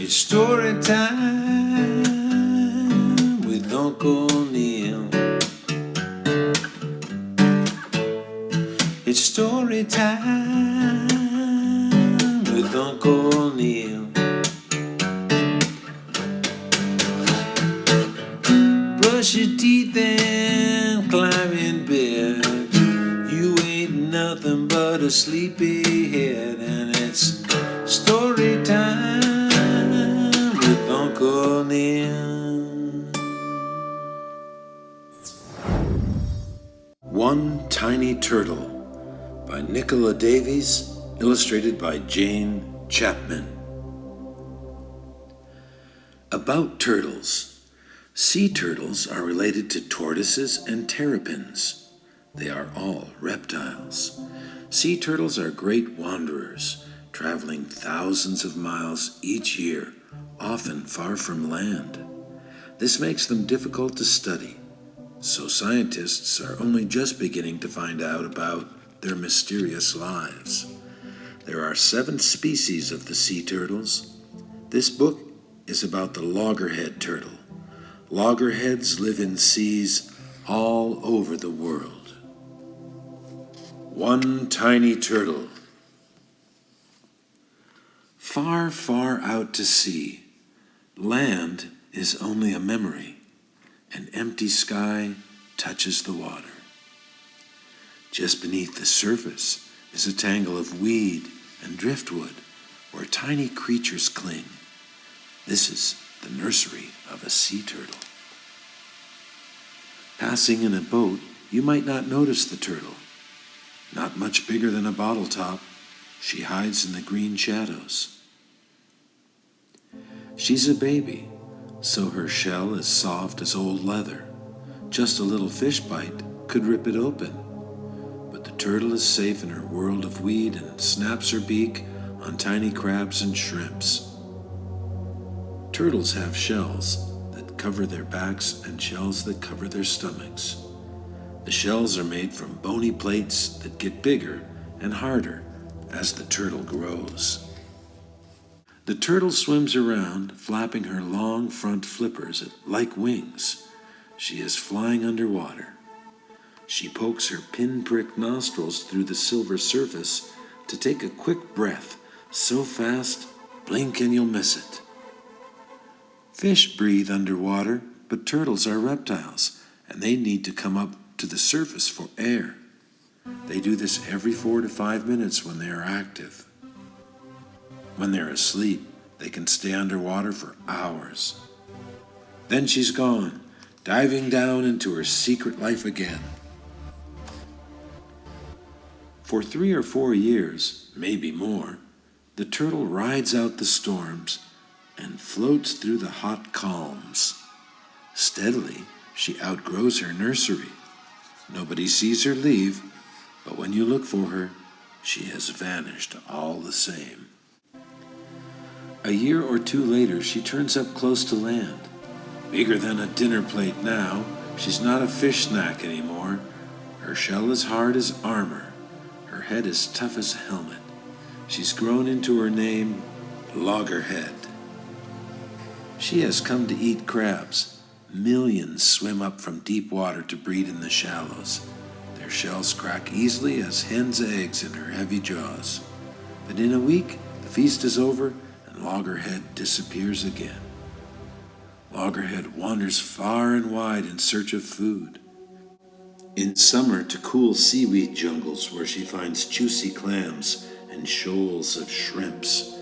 It's story time with Uncle Neal. It's story time with Uncle Neal. Brush your teeth and climb in bed. You ain't nothing but a sleepyhead, and it's story time with Uncle Neal. One Tiny Turtle by Nicola Davies, illustrated by Jane Chapman. About turtles. Sea turtles are related to tortoises and terrapins. They are all reptiles. Sea turtles are great wanderers, traveling thousands of miles each year, often far from land. This makes them difficult to study, so scientists are only just beginning to find out about their mysterious lives. There are 7 species of the sea turtles. This book is about the loggerhead turtle. Loggerheads live in seas all over the world. One Tiny Turtle. Far, far out to sea, land is only a memory. An empty sky touches the water. Just beneath the surface is a tangle of weed and driftwood where tiny creatures cling. This is the nursery of a sea turtle. Passing in a boat, you might not notice the turtle. Not much bigger than a bottle top, she hides in the green shadows. She's a baby, so her shell is soft as old leather. Just a little fish bite could rip it open. But the turtle is safe in her world of weed and snaps her beak on tiny crabs and shrimps. Turtles have shells that cover their backs and shells that cover their stomachs. The shells are made from bony plates that get bigger and harder as the turtle grows. The turtle swims around, flapping her long front flippers like wings. She is flying underwater. She pokes her pinprick nostrils through the silver surface to take a quick breath, so fast, blink and you'll miss it. Fish breathe underwater, but turtles are reptiles, and they need to come up to the surface for air. They do this every 4 to 5 minutes when they are active. When they're asleep, they can stay underwater for hours. Then she's gone, diving down into her secret life again. For 3 or 4 years, maybe more, the turtle rides out the storms and floats through the hot calms. Steadily, she outgrows her nursery. Nobody sees her leave, but when you look for her, she has vanished all the same. A year or 2 later, she turns up close to land. Bigger than a dinner plate now, she's not a fish snack anymore. Her shell is hard as armor. Her head is tough as a helmet. She's grown into her name, Loggerhead. She has come to eat crabs. Millions swim up from deep water to breed in the shallows. Their shells crack easily as hen's eggs in her heavy jaws. But in a week, the feast is over and Loggerhead disappears again. Loggerhead wanders far and wide in search of food. In summer to cool seaweed jungles where she finds juicy clams and shoals of shrimps.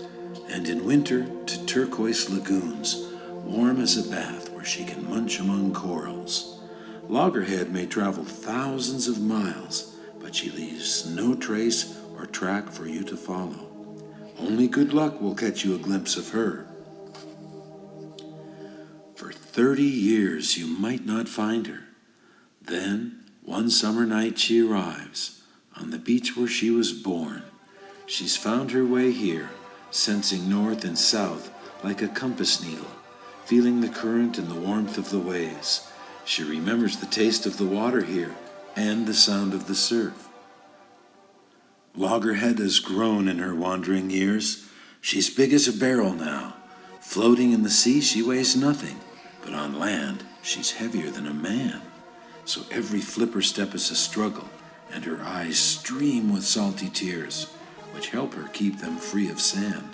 And in winter to turquoise lagoons, warm as a bath where she can munch among corals. Loggerhead may travel thousands of miles, but she leaves no trace or track for you to follow. Only good luck will catch you a glimpse of her. For 30 years you might not find her. Then, one summer night she arrives, on the beach where she was born. She's found her way here, sensing north and south like a compass needle, feeling the current and the warmth of the waves. She remembers the taste of the water here and the sound of the surf. Loggerhead has grown in her wandering years. She's big as a barrel now, Floating in the sea, she weighs nothing, but on land, she's heavier than a man. So every flipper step is a struggle, and her eyes stream with salty tears, which help her keep them free of sand.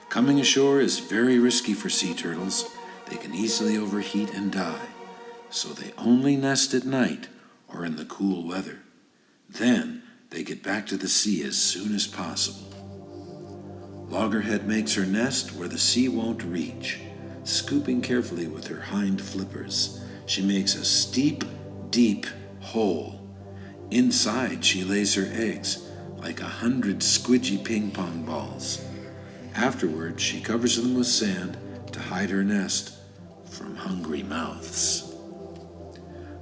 Coming ashore is very risky for sea turtles. They can easily overheat and die, so they only nest at night or in the cool weather. Then they get back to the sea as soon as possible. Loggerhead makes her nest where the sea won't reach. Scooping carefully with her hind flippers, she makes a steep, deep hole. Inside, she lays her eggs, like 100 squidgy ping-pong balls. Afterward, she covers them with sand to hide her nest from hungry mouths.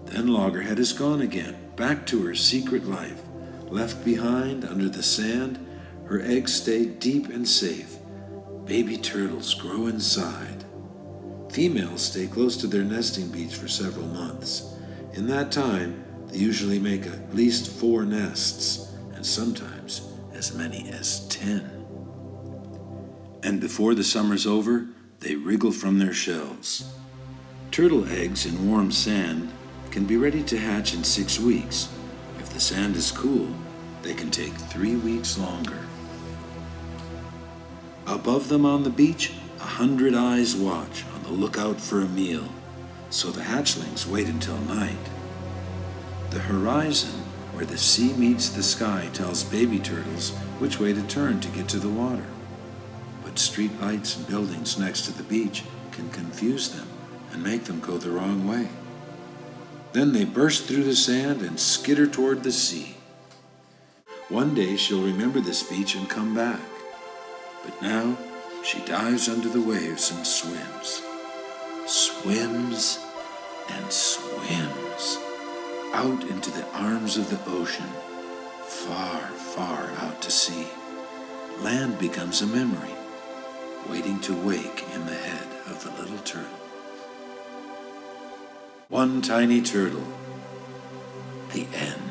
Then Loggerhead is gone again, back to her secret life. Left behind under the sand, her eggs stay deep and safe. Baby turtles grow inside. Females stay close to their nesting beach for several months. In that time, they usually make at least 4 nests, and sometimes as many as 10. And before the summer's over, they wriggle from their shells. Turtle eggs in warm sand can be ready to hatch in 6 weeks. If the sand is cool, they can take 3 weeks longer. Above them on the beach, 100 eyes watch on the lookout for a meal, so the hatchlings wait until night. The horizon, where the sea meets the sky, tells baby turtles which way to turn to get to the water. But street lights and buildings next to the beach can confuse them and make them go the wrong way. Then they burst through the sand and skitter toward the sea. One day she'll remember this beach and come back. But now she dives under the waves and swims. Swims and swims out into the arms of the ocean, far, far out to sea. Land becomes a memory, waiting to wake in the head of the little turtle. One tiny turtle. The end.